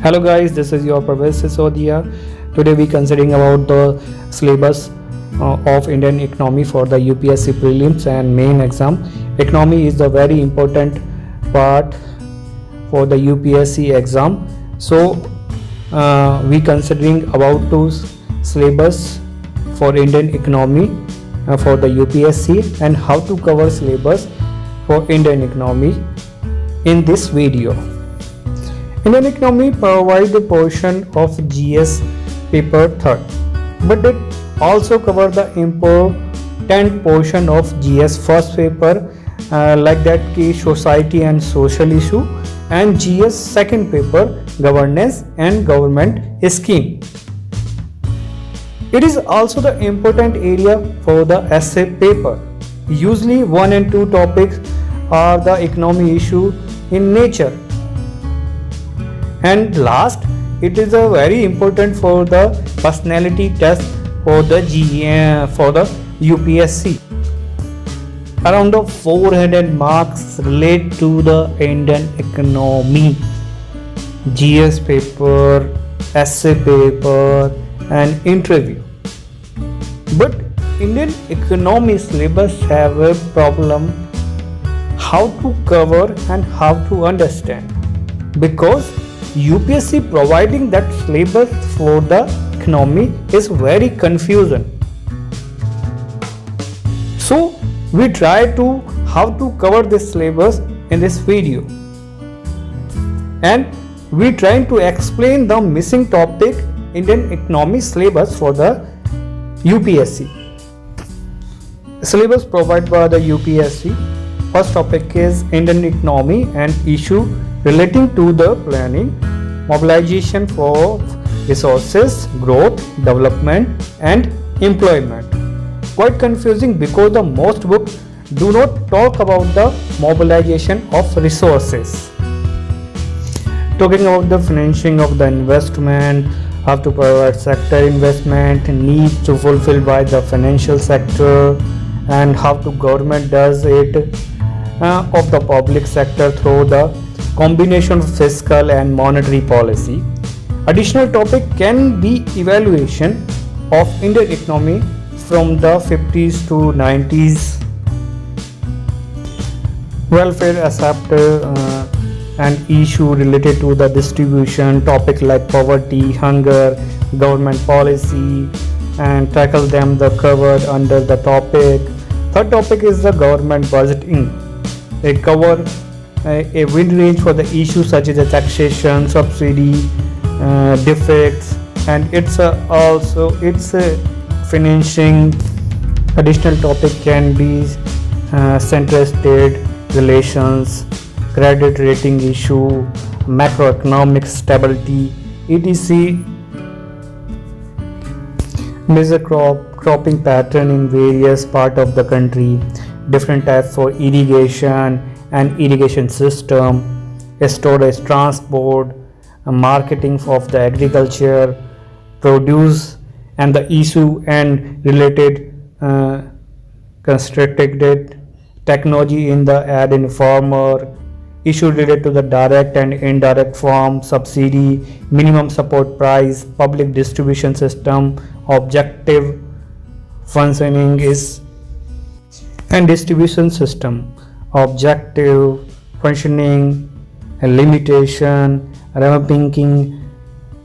Hello guys, this is your Pravesh Sisodia. Today we considering about the syllabus of Indian economy for the UPSC prelims and main exam. Economy is the very important part for the UPSC exam. So we considering about two syllabus for Indian economy for the UPSC and how to cover syllabus for Indian economy in this video. Indian economy provides a portion of GS paper third, but it also covers the important portion of GS first paper like that key society and social issue and GS second paper governance and government scheme. It is also the important area for the essay paper. Usually 1 and 2 topics are the economy issue in nature. And last, it is a very important for the personality test for the for the UPSC. Around the 400 marks relate to the Indian economy, GS paper, essay paper, and interview. But Indian economy syllabus have a problem how to cover and how to understand, because UPSC providing that syllabus for the economy is very confusing. So we try to how to cover this syllabus in this video, and we trying to explain the missing topic Indian economy syllabus for the UPSC. Syllabus provided by the UPSC. First topic is Indian economy and issue relating to the planning, mobilization for resources, growth, development and employment. Quite confusing because the most books do not talk about the mobilization of resources. Talking about the financing of the investment, how to provide sector investment, needs to fulfill by the financial sector, and how to government does it of the public sector through the combination of fiscal and monetary policy. Additional topic can be evaluation of Indian economy from the 50s to 90s, welfare aspect and issue related to the distribution, topic like poverty, hunger, government policy, and tackle them the covered under the topic. Third topic is the government budgeting. They cover a wide range for the issues such as the taxation, subsidy, defects, and it's financing. Additional topic can be center-state relations, credit rating issue, macroeconomic stability, etc. Major cropping pattern in various parts of the country, different types for irrigation and irrigation system, storage, transport, marketing of the agriculture, produce and the issue and related constructed technology in the ad informer, issue related to the direct and indirect form, subsidy, minimum support price, public distribution system, objective functioning is and distribution system, objective functioning, limitation, revamping,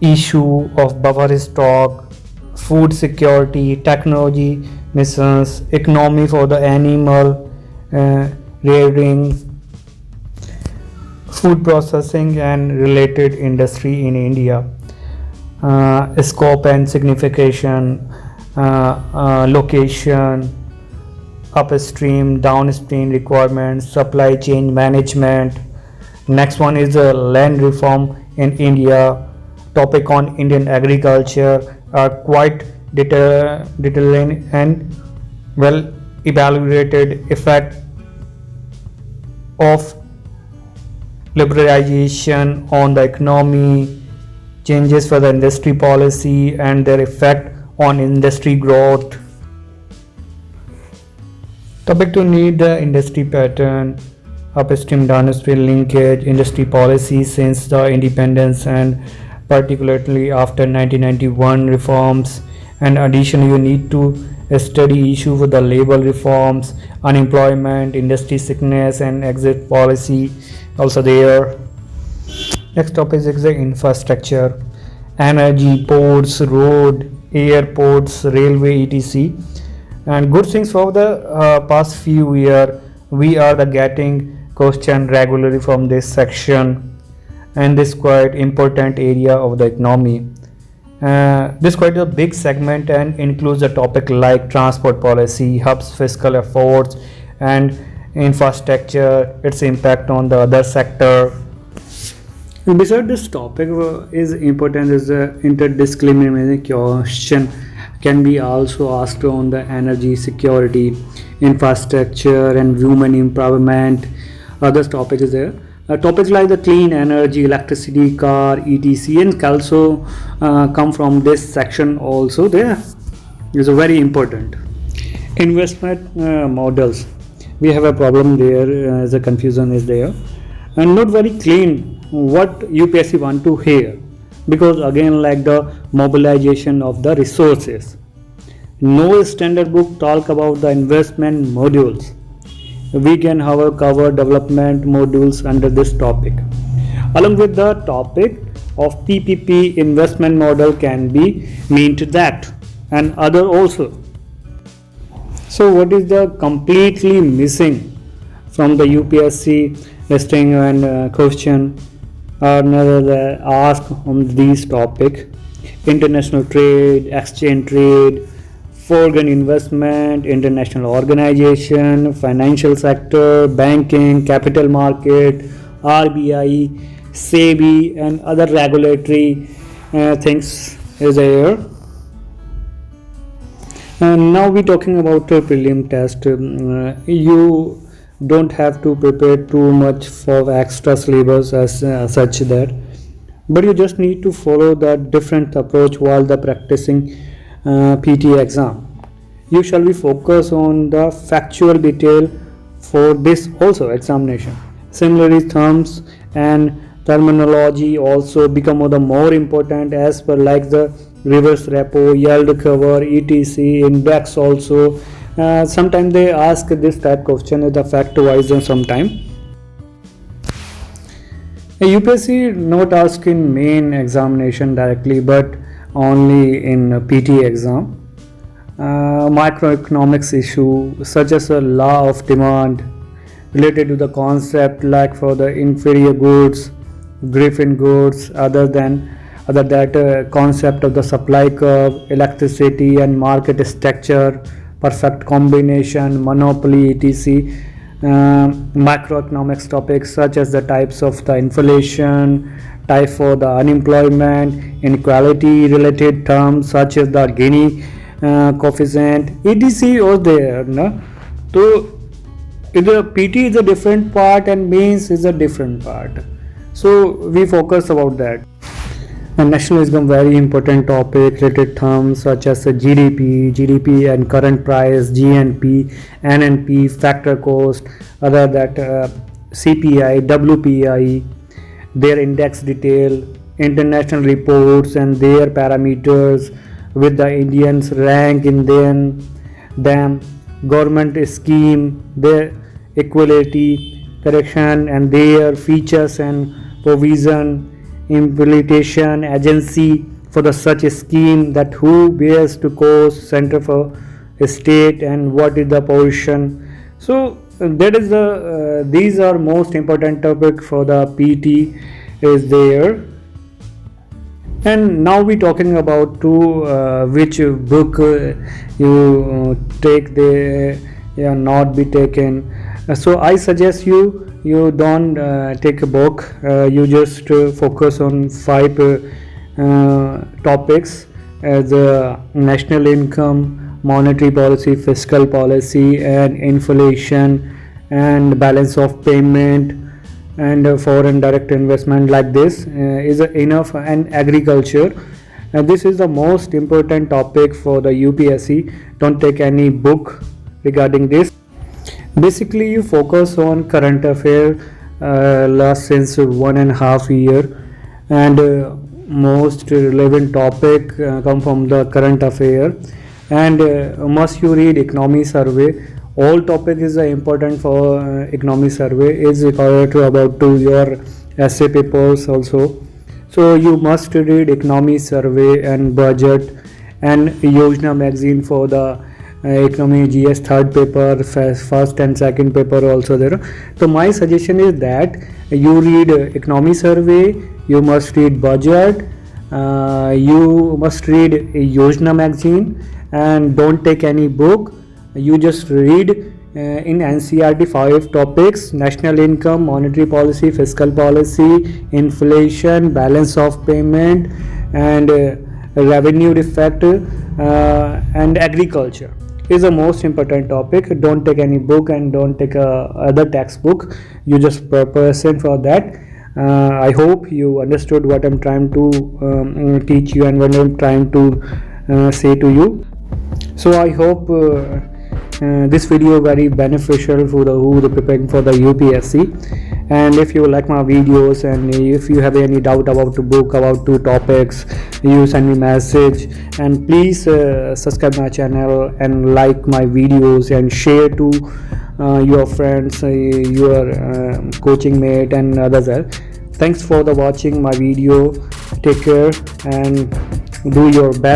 issue of buffer stock, food security, technology missions, economy for the animal rearing, food processing and related industry in India, scope and signification, location, upstream, downstream requirements, supply chain management. Next one is land reform in India. Topic on Indian agriculture are quite detailed and well evaluated. Effect of liberalization on the economy, changes for the industry policy and their effect on industry growth. Topic to need the industry pattern, upstream downstream linkage, industry policy since the independence and particularly after 1991 reforms. And additionally, you need to study issue with the labor reforms, unemployment, industry sickness, and exit policy also there. Next topic is the infrastructure, energy, ports, road, airports, railway, etc. And good things for the past few years, we are the getting question regularly from this section, and this quite important area of the economy. This quite a big segment and includes a topic like transport policy, hubs, fiscal efforts, and infrastructure, its impact on the other sector. Beside this topic is important is the interdisciplinary question can be also asked on the energy security, infrastructure, and women empowerment. Other topic is there. Topics like the clean energy, electricity, car, etc. and also come from this section also. There is a very important investment models. We have a problem there as a confusion is there and not very clean what UPSC want to hear, because again like the mobilization of the resources. No standard book talk about the investment modules. We can however cover development modules under this topic. Along with the topic of PPP, investment model can be mean to that and other also. So what is the completely missing from the UPSC listing and question or another ask on these topic? International trade, exchange trade, foreign investment, international organization, financial sector, banking, capital market, RBI, SEBI, and other regulatory things is there. And now we're talking about a prelim test. You don't have to prepare too much for extra syllabus as such that, but you just need to follow the different approach while the practicing PT exam. You shall be focused on the factual detail for this also examination. Similarly, terms and terminology also become the more important as per like the reverse repo, yield cover, etc. index also. Sometimes they ask this type question as the fact wise and sometime. UPSC not ask in main examination directly but only in PT exam. Microeconomics issue such as a law of demand related to the concept like for the inferior goods, Griffin goods, other that concept of the supply curve, electricity and market structure, perfect combination, monopoly, etc. Macroeconomics topics such as the types of the inflation, type for the unemployment, inequality related terms such as the Gini coefficient, etc. was there. No? So the PT is a different part and mains is a different part. So we focus about that. And national income very important topic related terms such as GDP and current price, GNP, NNP, factor cost, other that CPI, WPI, their index detail, international reports and their parameters with the Indians rank in them, government scheme, their equality, correction and their features and provision, implementation agency for the such a scheme, that who bears to cost, center for state and what is the position. So that is the these are most important topic for the PT is there. And now we talking about which book you take the not be taken. So I suggest you don't take a book, you just focus on 5 topics as national income, monetary policy, fiscal policy and inflation and balance of payment and foreign direct investment. Like this is enough, and agriculture, and this is the most important topic for the UPSC. Don't take any book regarding this. Basically you focus on current affair last since 1.5 year, and most relevant topic come from the current affair, and must you read economy survey. All topic is important for economy survey is required to about to your essay papers also. So you must read economy survey and budget and Yojana magazine for the economy GS third paper, first and second paper also there. So my suggestion is that you read economy survey, you must read budget, you must read Yojana magazine, and don't take any book. You just read in NCERT 5 topics: national income, monetary policy, fiscal policy, inflation, balance of payment, and revenue effect, and agriculture is the most important topic. Don't take any book and don't take other textbook. You just present for that. I hope you understood what I'm trying to teach you and what I'm trying to say to you. So I hope this video very beneficial for the who the preparing for the UPSC. And if you like my videos and if you have any doubt about the book, about two topics, you send me message, and please subscribe my channel and like my videos and share to your friends, your coaching mate and others. Thanks for the watching my video. Take care and do your best.